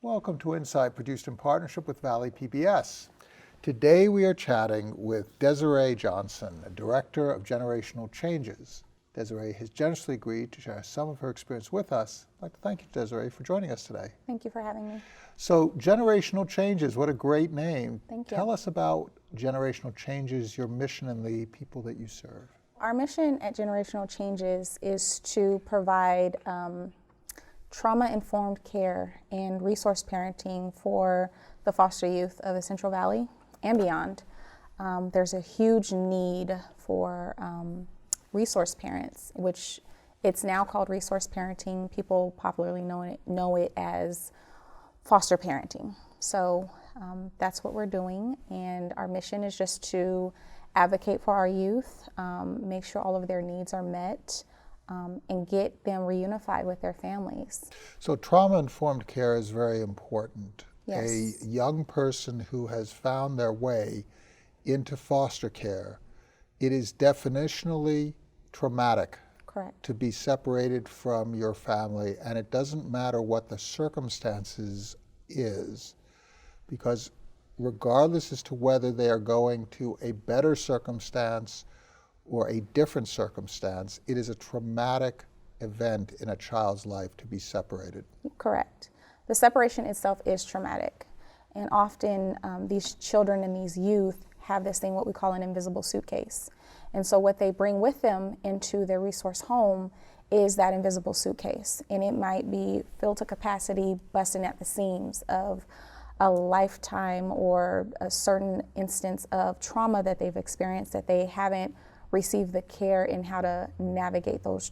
Welcome to Insight, produced in partnership with ValleyPBS. Today we are chatting with Dezarae Johnson, a Director of Generational Changes. Dezarae has generously agreed to share some of her experience with us. I'd like to thank you, Dezarae, for joining us today. Thank you for having me. So, Generational Changes, what a great name. Thank you. Tell us about Generational Changes, your mission, and the people that you serve. Our mission at Generational Changes is to provide trauma-informed care and resource parenting for the foster youth of the Central Valley and beyond. There's a huge need for resource parents, which it's now called resource parenting. People popularly know it as foster parenting. So that's what we're doing, and our mission is just to advocate for our youth, make sure all of their needs are met, and get them reunified with their families. So trauma-informed care is very important. Yes. A young person who has found their way into foster care, it is definitionally traumatic. Correct. To be separated from your family, and it doesn't matter what the circumstances is, because regardless as to whether they are going to a better circumstance or a different circumstance, it is a traumatic event in a child's life to be separated. Correct. The separation itself is traumatic, and often these children and these youth have this thing, what we call an invisible suitcase. And so what they bring with them into their resource home is that invisible suitcase, and it might be filled to capacity, busting at the seams of a lifetime or a certain instance of trauma that they've experienced that they haven't received the care in how to navigate those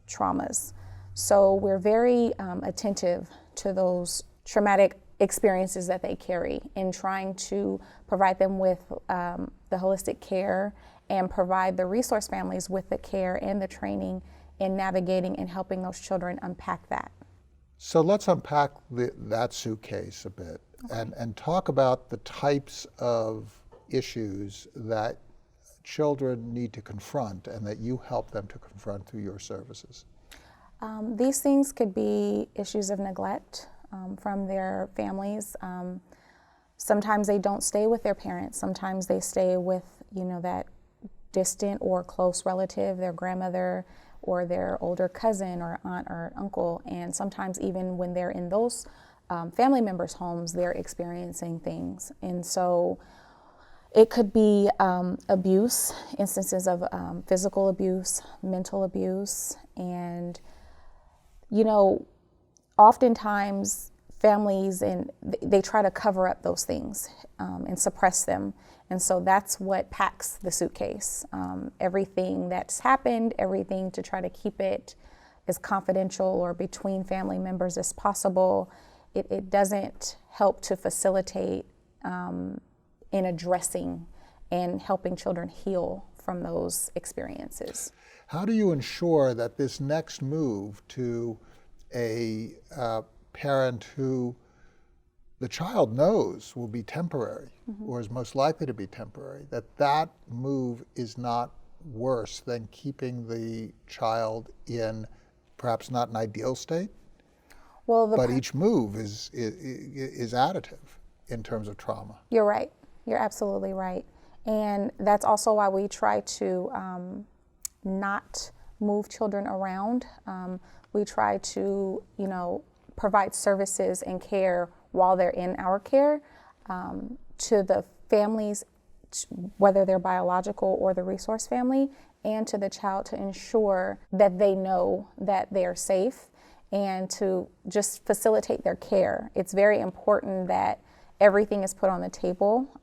traumas. So we're very attentive to those traumatic experiences that they carry in trying to provide them with the holistic care and provide the resource families with the care and the training in navigating and helping those children unpack that. So let's unpack that suitcase a bit. Okay. And talk about the types of issues that children need to confront and that you help them to confront through your services. These things could be issues of neglect from their families. Sometimes they don't stay with their parents. Sometimes they stay with, that distant or close relative, their grandmother or their older cousin or aunt or uncle. And sometimes even when they're in those family members' homes, they're experiencing things. And so it could be abuse, instances of physical abuse, mental abuse, and oftentimes families and they try to cover up those things and suppress them. And so that's what packs the suitcase. Everything that's happened, everything to try to keep it as confidential or between family members as possible. It doesn't help to facilitate in addressing and helping children heal from those experiences. How do you ensure that this next move to a parent who the child knows will be temporary, mm-hmm. or is most likely to be temporary, that move is not worse than keeping the child in perhaps not an ideal state? But each move is additive in terms of trauma. You're right. You're absolutely right. And that's also why we try to not move children around. We try to, provide services and care while they're in our care to the families, whether they're biological or the resource family, and to the child to ensure that they know that they're safe and to just facilitate their care. It's very important that everything is put on the table.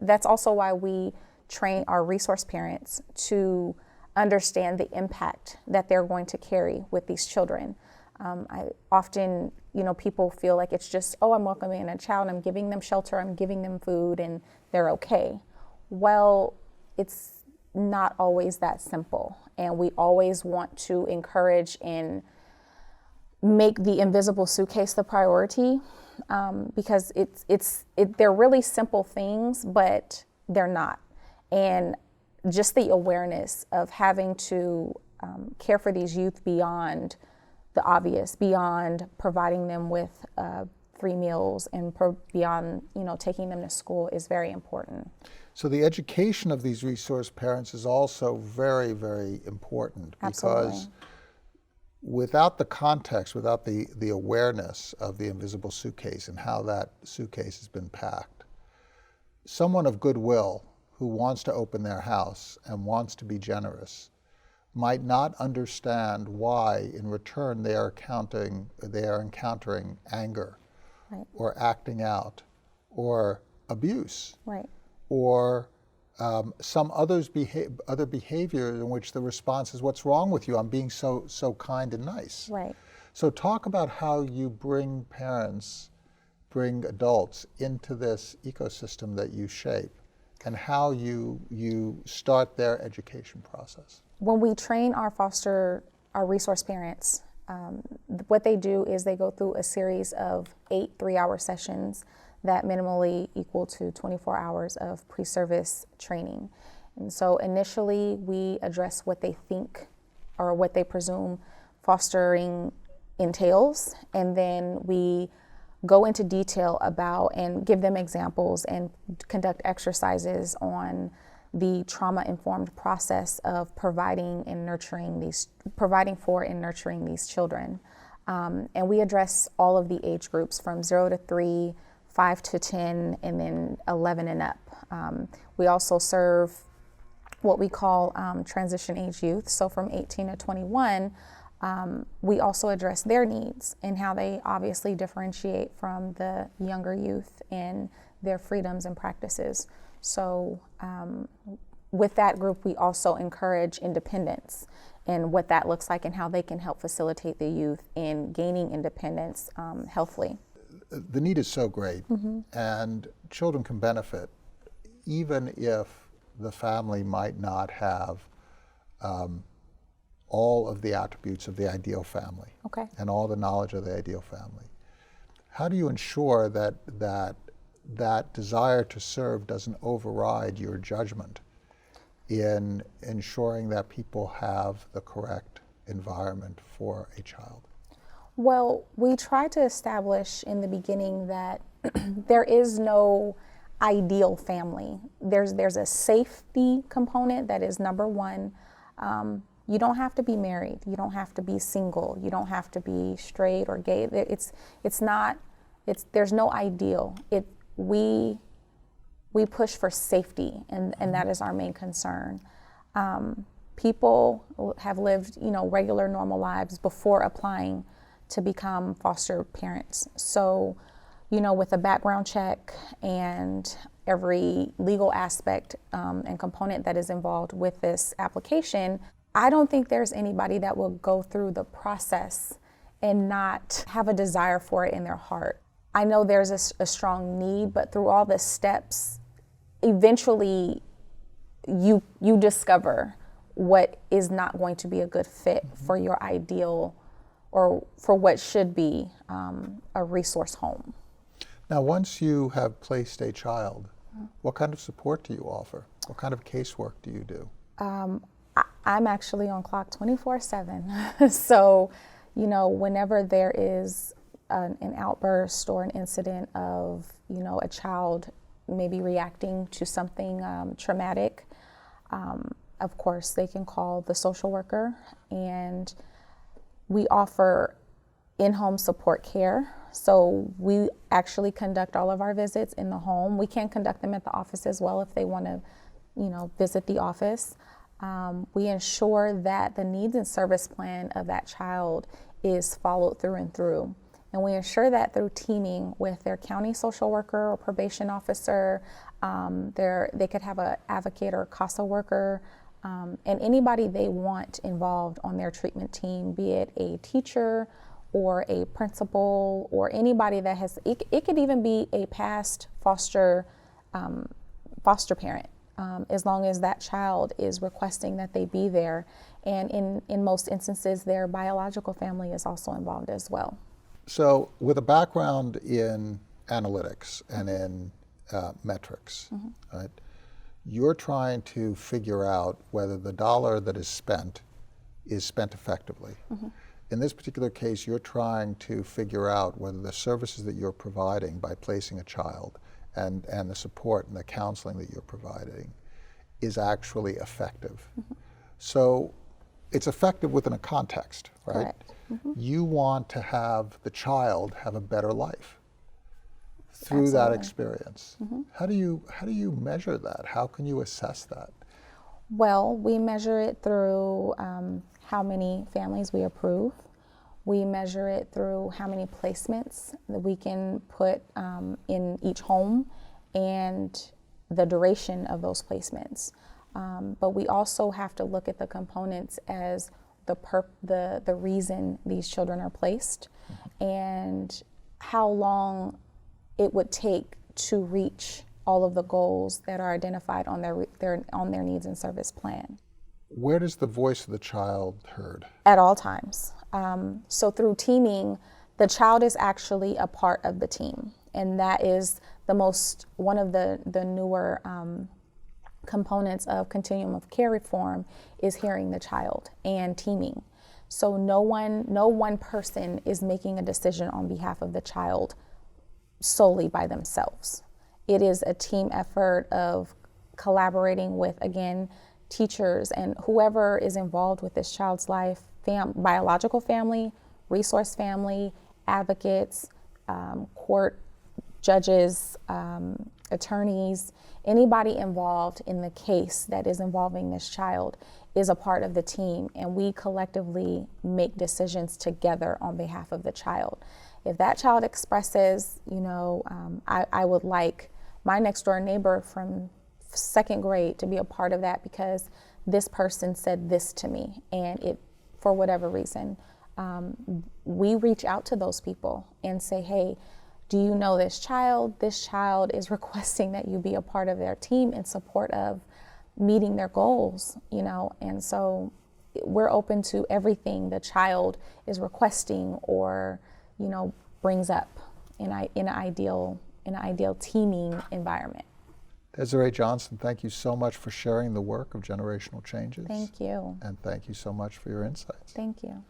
That's also why we train our resource parents to understand the impact that they're going to carry with these children. I often, people feel like it's just, I'm welcoming a child, I'm giving them shelter, I'm giving them food, and they're okay. Well, it's not always that simple, and we always want to encourage and make the invisible suitcase the priority, because they're really simple things, but they're not. And just the awareness of having to care for these youth beyond the obvious, beyond providing them with free meals and beyond, taking them to school is very important. So the education of these resource parents is also very, very important. Absolutely. Because without the context, without the awareness of the invisible suitcase and how that suitcase has been packed, someone of goodwill who wants to open their house and wants to be generous might not understand why in return they are encountering anger, Right. or acting out, or abuse, Right. or some other behavior in which the response is, "What's wrong with you? I'm being so kind and nice." Right. So talk about how you bring adults into this ecosystem that you shape, and how you start their education process. When we train our resource parents, what they do is they go through a series of 8 3-hour sessions that minimally equal to 24 hours of pre-service training. And so initially we address what they think or what they presume fostering entails, and then we go into detail about and give them examples and conduct exercises on the trauma-informed process of providing for and nurturing these children. And we address all of the age groups from 0 to 3, 5 to 10, and then 11 and up. We also serve what we call transition age youth. So from 18 to 21, we also address their needs and how they obviously differentiate from the younger youth and their freedoms and practices. So with that group, we also encourage independence and what that looks like and how they can help facilitate the youth in gaining independence healthily. The need is so great, and children can benefit even if the family might not have all of the attributes of the ideal family, Okay. and all the knowledge of the ideal family. How do you ensure that desire to serve doesn't override your judgment in ensuring that people have the correct environment for a child? Well, we try to establish in the beginning that there is no ideal family. There's a safety component that is number one. You don't have to be married. You don't have to be single. You don't have to be straight or gay. There's no ideal. We push for safety, and that is our main concern. People have lived, regular, normal lives before applying to become foster parents. So, with a background check and every legal aspect and component that is involved with this application, I don't think there's anybody that will go through the process and not have a desire for it in their heart. I know there's a strong need, but through all the steps, eventually you discover what is not going to be a good fit for your ideal or for what should be a resource home. Now, once you have placed a child, what kind of support do you offer? What kind of casework do you do? I'm actually on clock 24/7. So, whenever there is an outburst or an incident of, a child maybe reacting to something traumatic, of course, they can call the social worker, and we offer in-home support care. So we actually conduct all of our visits in the home. We can conduct them at the office as well if they want to, visit the office. We ensure that the needs and service plan of that child is followed through and through. And we ensure that through teaming with their county social worker or probation officer. They could have an advocate or a CASA worker, and anybody they want involved on their treatment team, be it a teacher or a principal or anybody that has, it could even be a past foster parent, as long as that child is requesting that they be there. And in most instances, their biological family is also involved as well. So with a background in analytics and in metrics, right, you're trying to figure out whether the dollar that is spent effectively. in this particular case, you're trying to figure out whether the services that you're providing by placing a child and the support and the counseling that you're providing is actually effective. So it's effective within a context, right? Correct. You want to have the child have a better life through that Absolutely. experience. How do you measure that? How can you assess that? Well, we measure it through how many families we approve. We measure it through how many placements that we can put in each home and the duration of those placements. But we also have to look at the components as the reason these children are placed and how long it would take to reach all of the goals that are identified on their needs and service plan. Where does the voice of the child heard? At all times. So through teaming, the child is actually a part of the team, and that is one of the newer components of continuum of care reform is hearing the child and teaming. So no one person is making a decision on behalf of the child solely by themselves. It is a team effort of collaborating with, again, teachers and whoever is involved with this child's life, biological family, resource family, advocates, court judges, attorneys, anybody involved in the case that is involving this child is a part of the team, and we collectively make decisions together on behalf of the child. If that child expresses, I would like my next door neighbor from second grade to be a part of that because this person said this to me, and it, for whatever reason, we reach out to those people and say, hey, do you know this child? This child is requesting that you be a part of their team in support of meeting their goals, and so we're open to everything the child is requesting or, brings up in an ideal teaming environment. Dezarae Johnson, thank you so much for sharing the work of Generational Changes. Thank you. And thank you so much for your insights. Thank you.